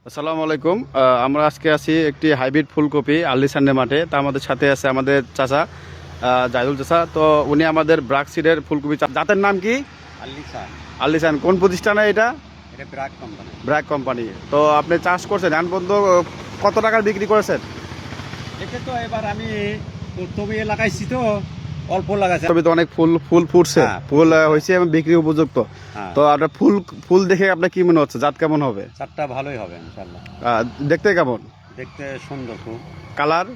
আসসালামু আলাইকুম। আমরা আজকে আছি একটি হাইব্রিড ফুলকপি আল্লিসানের মাঠে। তা আমাদের সাথে আছে আমাদের চাচা জাহিদুল চাচা। তো উনি আমাদের ব্রাক সিডের ফুলকপি জাতের নাম কি? আল্লিসান। আল্লিসান কোন প্রতিষ্ঠানে এটা? এটা ব্র্যাক কোম্পানি। ব্রাক কোম্পানি। তো আপনি চাষ করছেন এখন পর্যন্ত কত টাকার বিক্রি করেছেন? এটা তো এবার আমি প্রথমে লাগাইছি তো অল্প লাগাইছি। তবে তো অনেক ফুল ফুল ফুটছে, হ্যাঁ, ফুল হয়েছে এবং বিক্রি উপযুক্ত। হ্যাঁ। তো আপনার ফুল ফুল দেখে আপনার কি মনে হচ্ছে, জাত কেমন হবে? চারটা ভালোই হবে ইনশাল্লাহ। দেখতে কেমন? দেখতে সুন্দর খুব। কালার?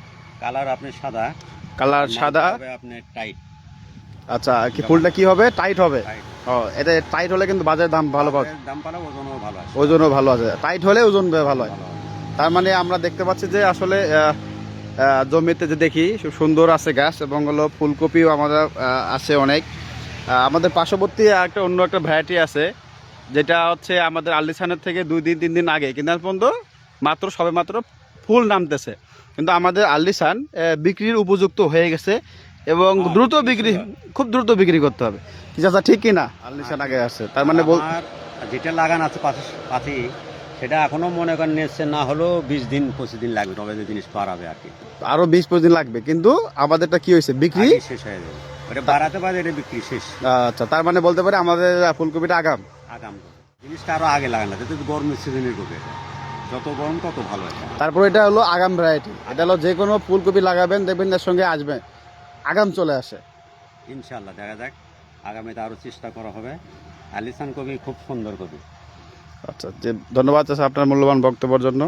কালার আপনি সাদা। কালার সাদা। হবে আপনি টাইট। আচ্ছা, কি ফুলটা কি হবে? টাইট হবে? টাইট। ও, এটা টাইট হলে কিন্তু বাজারে দাম ভালো পাবে। দাম ভালো, ওজনও ভালো আছে। ওজনও ভালো আছে, টাইট হলে ওজন ভালো হয়। ভালো হবে। তার মানে আমরা দেখতে পাচ্ছি যে আসলে জমিতে যে দেখি খুব সুন্দর আছে গাছ, এবং হলো ফুলকপিও আমাদের আছে অনেক। আমাদের পার্শ্ববর্তী অন্য একটা ভ্যারাইটি আছে, যেটা হচ্ছে আমাদের আল্লিসানের থেকে 2-3 দিন আগে কিন্তু এখন পর্যন্ত সবে মাত্র ফুল নামতেছে। কিন্তু আমাদের আল্লিসান বিক্রির উপযুক্ত হয়ে গেছে এবং দ্রুত বিক্রি, খুব দ্রুত বিক্রি করতে হবে। কি চাচা, ঠিক কিনা? আল্লিসান আগে আসছে, তার মানে আমার যেটা লাগানো আছে পাতি, সেটা এখনো মনে করেন নিচ্ছে না হলেও 20-25 দিন লাগবে, তবে যে জিনিস পারাবে আর কি। আরো 20-25 দিন লাগবে, কিন্তু আমাদেরটা কি হয়েছে, বিক্রি আগেই শেষ হয়ে যাবে। ওটা বাড়াতে পারে, এটা বিক্রি শেষ। আচ্ছা, তার মানে বলতে পারে আমাদের ফুলকপিটা আগাম। আগাম জিনিসটা আরো আগে লাগানো, যেহেতু গরমের সিজনের কপি, যত গরম তত ভালো হয়। তারপর এটা হলো আগাম ভ্যারাইটি। এটা হলো যে কোনো ফুলকপি লাগাবেন দেখবেন এর সঙ্গে আসবে, আগাম চলে আসে। ইনশাল্লাহ দেখা যাক, আগামীতে আরো চেষ্টা করা হবে। আলিসান কবি খুব সুন্দর কবি। আচ্ছা, যে ধন্যবাদ চাচা আপনার মূল্যবান বক্তব্যের জন্য।